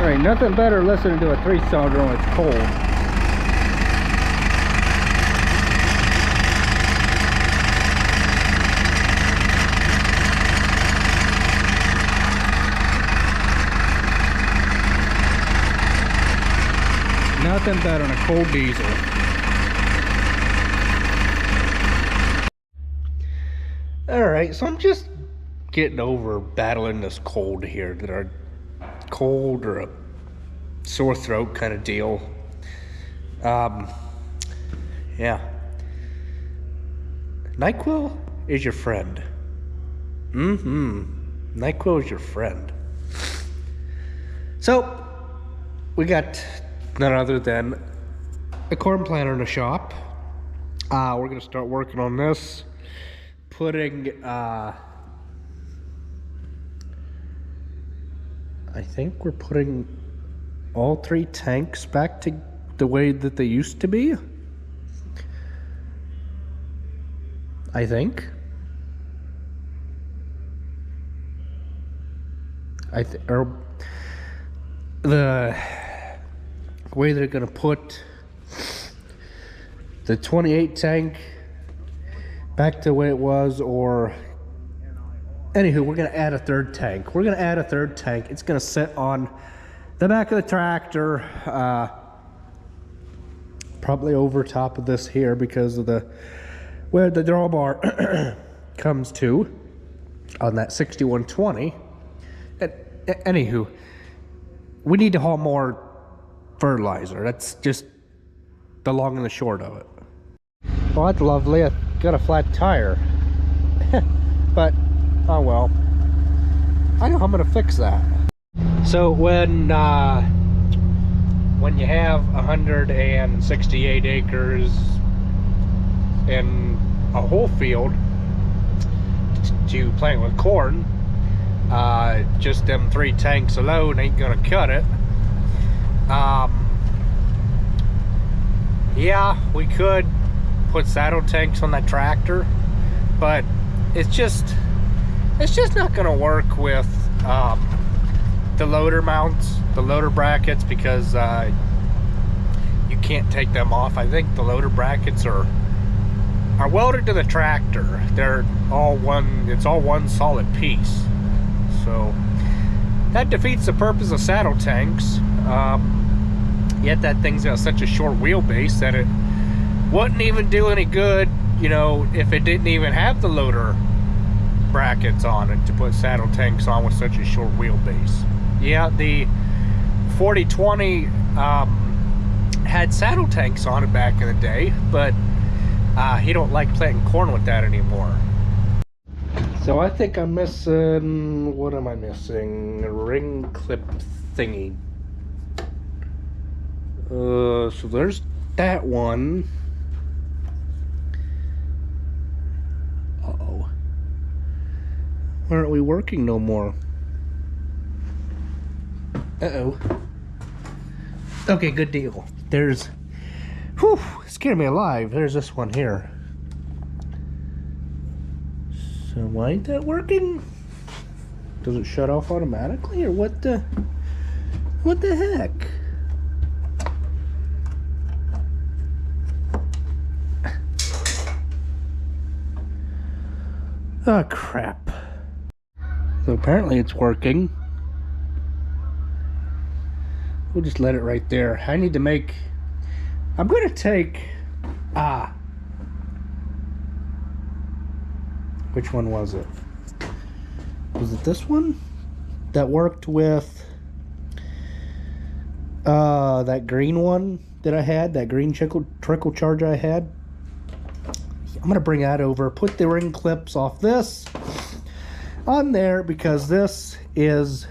There ain't nothing better listening to a 3-cylinder when it's cold. Nothing better than a cold diesel. Alright, so I'm just getting over battling this cold here, that are cold or a sore throat kind of deal. Yeah. NyQuil is your friend. NyQuil is your friend. So, we got none other than a corn planter in the shop. We're gonna start working on this, putting I think we're putting all 3 tanks back to the way that they used to be. I think. Or the way they're gonna put the 28 tank back to the way it was, or anywho, we're gonna add a 3rd tank. We're gonna add a 3rd tank. It's gonna sit on the back of the tractor, probably over top of this here because of the where the drawbar comes to on that 6120. Anywho, we need to haul more fertilizer. That's just the long and the short of it. Well, that's lovely. I got a flat tire. But oh well, I know how I'm gonna fix that. So when you have 168 acres in a whole field to plant with corn, just them 3 tanks alone ain't gonna cut it. Yeah, we could put saddle tanks on that tractor, but it's just not gonna work with the loader mounts, the loader brackets, because you can't take them off. I think the loader brackets are welded to the tractor. They're all one, it's all one solid piece. So that defeats the purpose of saddle tanks. Yet that thing's got such a short wheelbase that it wouldn't even do any good, you know, if it didn't even have the loader brackets on it to put saddle tanks on with such a short wheelbase. Yeah, the 4020 had saddle tanks on it back in the day, but he don't like planting corn with that anymore. So I think I'm missing, what am I missing? A ring clip thingy. So there's that one. Uh-oh. Why aren't we working no more? Uh-oh. Okay, good deal. There's, whew, scared me alive. There's this one here. So why ain't that working? Does it shut off automatically, or what the heck? Oh crap. So apparently it's working. We'll just let it right there. I need to make, I'm gonna take, which one was it? Was it this one? That worked with that green one that I had, that green trickle charger I had. I'm gonna bring that over, put the ring clips off this on there, because this is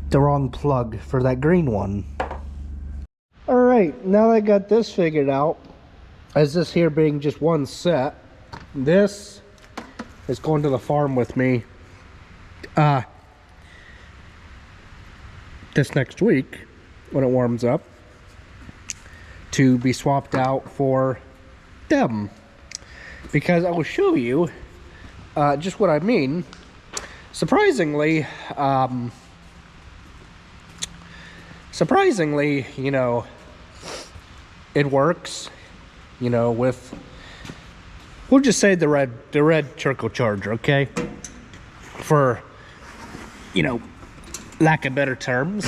the wrong plug for that green one. All right, now that I got this figured out, as this here being just one set, this is going to the farm with me this next week when it warms up, to be swapped out for them. Because I will show you just what I mean. Surprisingly, surprisingly, you know, it works, you know, with, we'll just say the red turbocharger, okay? For, you know, lack of better terms.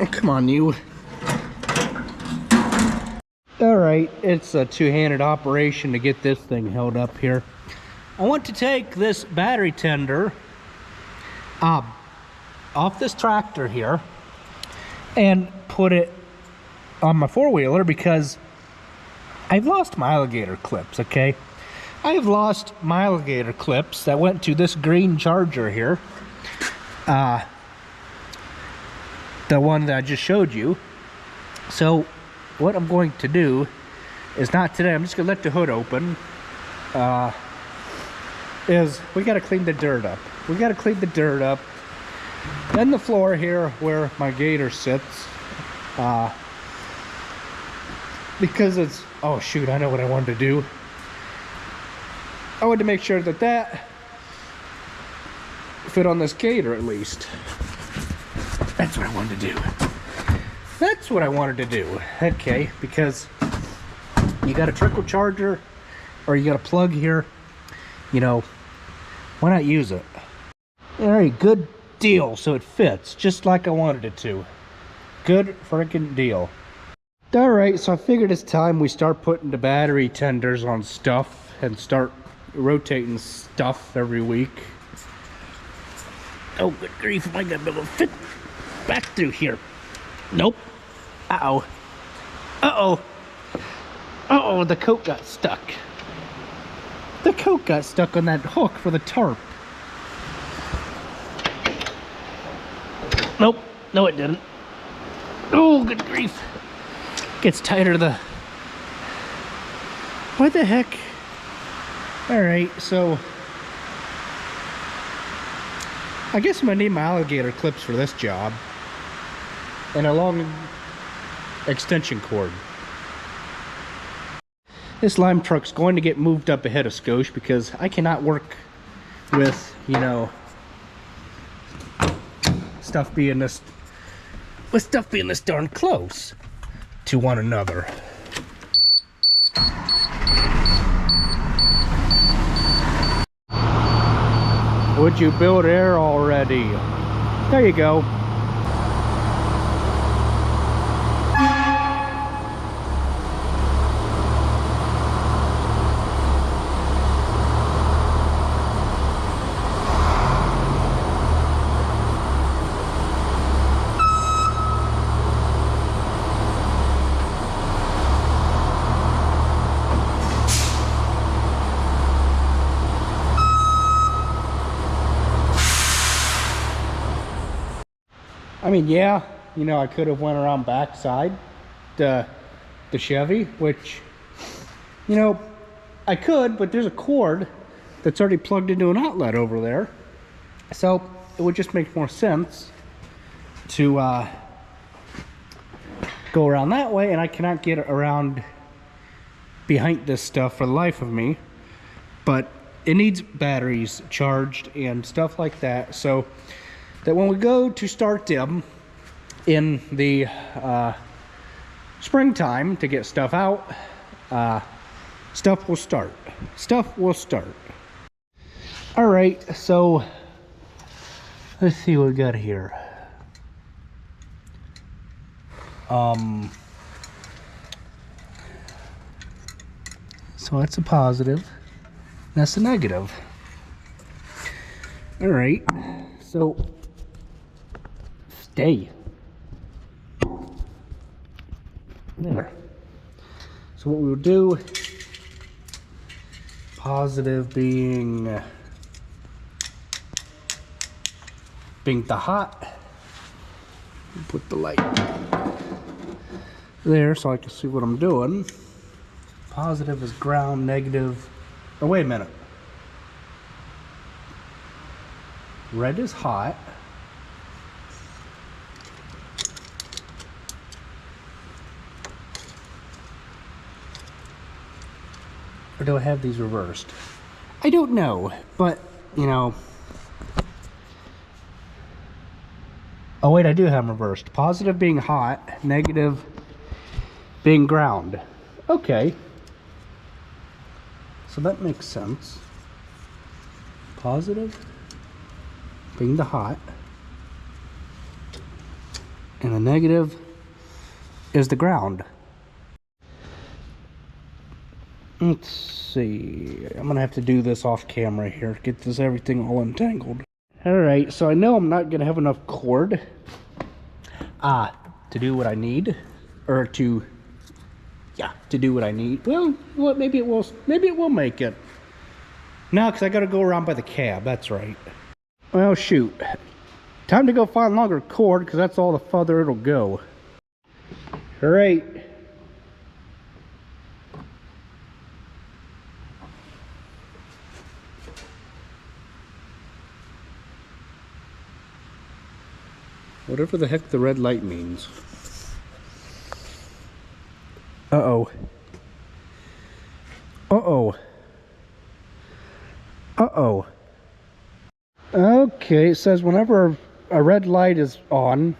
Oh, come on, you. All right, it's a two-handed operation to get this thing held up here. I want to take this battery tender off this tractor here and put it on my four-wheeler because I've lost my alligator clips, okay? I've lost my alligator clips that went to this green Charger here. The one that I just showed you. So what I'm going to do is not today, I'm just gonna let the hood open. Is we gotta clean the dirt up. We gotta clean the dirt up. Then the floor here where my gator sits. Because it's, oh shoot, I know what I wanted to do. I wanted to make sure that that fit on this gator at least. That's what I wanted to do. That's what I wanted to do. Okay, because you got a trickle charger or you got a plug here, you know, why not use it? All right, good deal. So it fits just like I wanted it to. Good freaking deal. All right, so I figured it's time we start putting the battery tenders on stuff and start rotating stuff every week. Oh, good grief, am I gonna be able to fit back through here? Nope. Uh-oh. Uh-oh. Uh-oh, the coat got stuck. The coat got stuck on that hook for the tarp. Nope. No, it didn't. Oh, good grief. Gets tighter the... What the heck? Alright, so... I guess I'm gonna need my alligator clips for this job. And a long extension cord. This lime truck's going to get moved up ahead of Skosh because I cannot work with, you know, stuff being this darn close to one another. Would you build air already? There you go. I mean, yeah, you know, I could have went around backside the Chevy, which, you know, I could, but there's a cord that's already plugged into an outlet over there. So it would just make more sense to go around that way, and I cannot get around behind this stuff for the life of me. But it needs batteries charged and stuff like that, so that when we go to start them in the springtime to get stuff out, stuff will start. Stuff will start. All right, so let's see what we got here. So that's a positive. That's a negative. All right, so stay there. So what we will do, positive being the hot, put the light there so I can see what I'm doing. Positive is ground, negative, oh wait a minute, red is hot, Or do I have these reversed? I don't know, but, you know. Oh wait, I do have them reversed. Positive being hot, negative being ground. Okay. So that makes sense. Positive being the hot, and the negative is the ground. Let's see. I'm gonna have to do this off camera here. Get this everything all entangled. All right. So I know I'm not gonna have enough cord to do what I need, or to do what I need. Well, what? Maybe it will. Maybe it will make it. No, because I gotta go around by the cab. That's right. Well, shoot. Time to go find longer cord, because that's all the further it'll go. All right. Whatever the heck the red light means. Uh-oh. Uh-oh. Uh-oh. Okay, it says whenever a red light is on,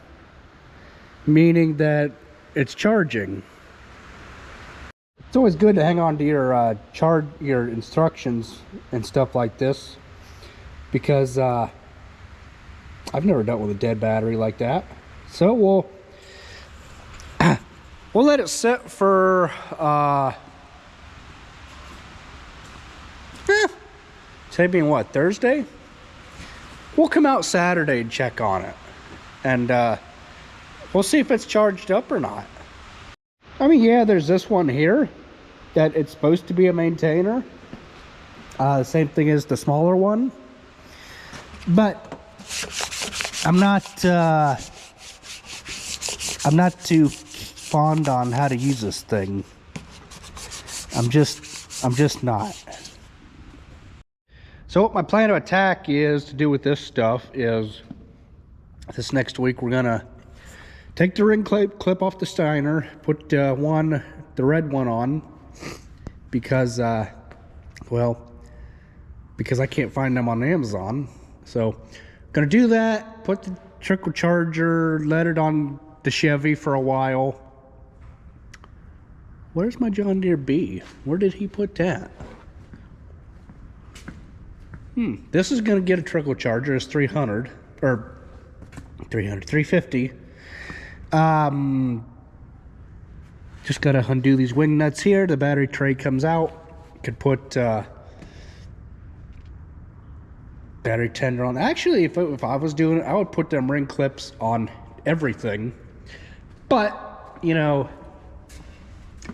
meaning that it's charging. It's always good to hang on to your instructions and stuff like this, because I've never dealt with a dead battery like that. So we'll let it sit for today being what, Thursday? We'll come out Saturday and check on it, and we'll see if it's charged up or not. I mean, yeah, there's this one here that it's supposed to be a maintainer. The same thing as the smaller one, but I'm not too fond on how to use this thing. I'm just not. So what my plan of attack is to do with this stuff is, this next week we're gonna take the ring clip off the Steiner, put the red one on, because because I can't find them on Amazon. So gonna do that, put the trickle charger, let it on the Chevy for a while. Where's my John Deere B? Where did he put that? This is gonna get a trickle charger. It's 300 or 350. Just gotta undo these wing nuts here. The battery tray comes out. Could put battery tender on. Actually, if I was doing it, I would put them ring clips on everything. But you know,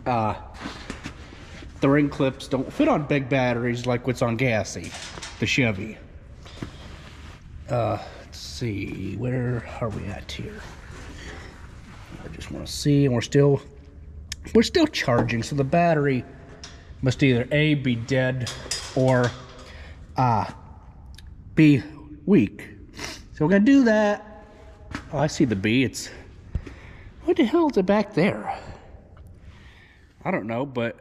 the ring clips don't fit on big batteries like what's on Gassy, the Chevy. Let's see, where are we at here? I just want to see, and we're still charging, so the battery must either A, be dead, or be weak. So we're gonna do that. Oh, I see the B. It's, what the hell is it back there? I don't know, but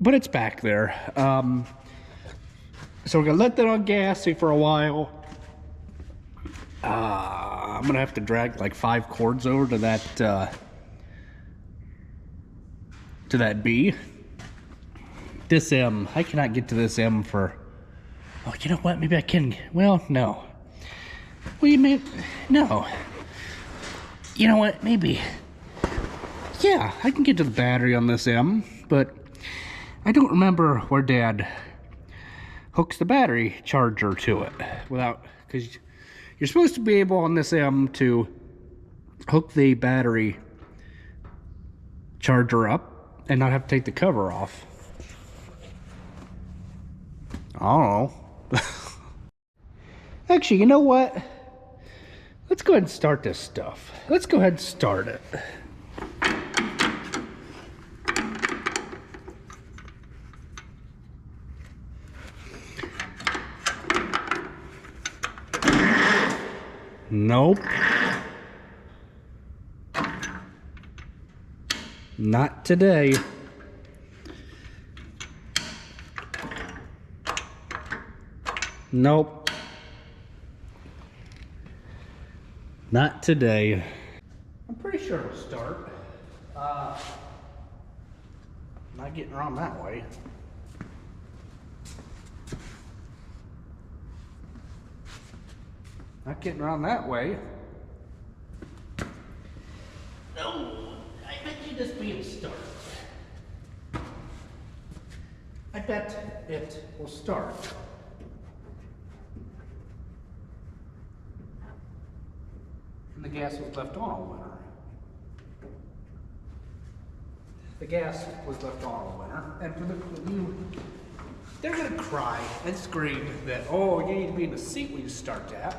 it's back there. So we're gonna let that on Gassy for a while. I'm gonna have to drag like 5 cords over to that B. This M, I cannot get to this M for, oh, you know what, maybe I can. Well, no. Well, you may, no. You know what, maybe. Yeah, I can get to the battery on this M, but I don't remember where Dad hooks the battery charger to it without, because you're supposed to be able on this M to hook the battery charger up and not have to take the cover off. I don't know. Actually, you know what? Let's go ahead and start this stuff. Let's go ahead and start it. Nope. Not today. Nope. Not today. I'm pretty sure it'll start. Not getting around that way. Not getting around that way. No, I bet you this will start. I bet it will start. And the gas was left on all winter. The gas was left on all winter. And for you, they're gonna cry and scream that, oh, you need to be in the seat when you start that.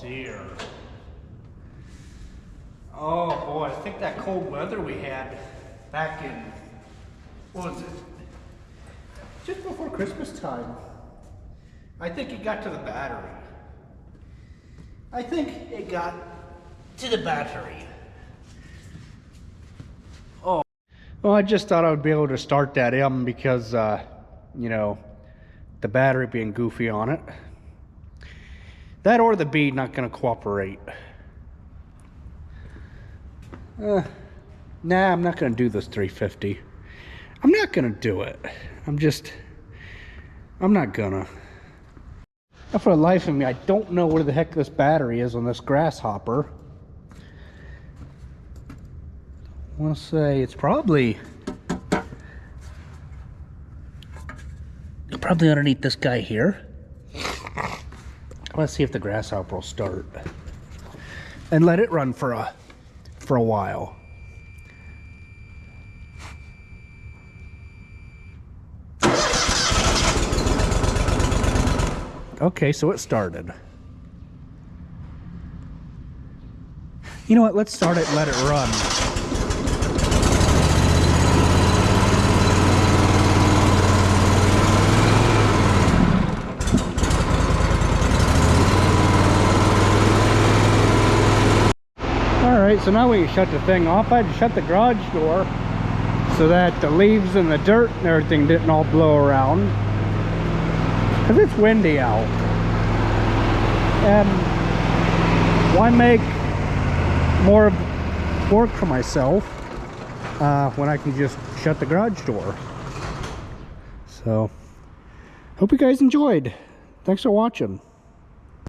Dear. Oh boy, I think that cold weather we had back in, what was it? Just before Christmas time. I think it got to the battery. I think it got to the battery. Oh. Well, I just thought I would be able to start that M because, you know, the battery being goofy on it. That or the B not gonna cooperate. Nah, I'm not gonna do this 350. I'm not gonna do it. I'm not gonna. Now for the life of me, I don't know where the heck this battery is on this Grasshopper. I wanna say it's probably underneath this guy here. Let's see if the Grasshopper will start. And let it run for a while. Okay, so it started. You know what? Let's start it and let it run. Alright, so now we can shut the thing off. I had to shut the garage door so that the leaves and the dirt and everything didn't all blow around. Because it's windy out. And why make more work for myself when I can just shut the garage door? So, hope you guys enjoyed. Thanks for watching.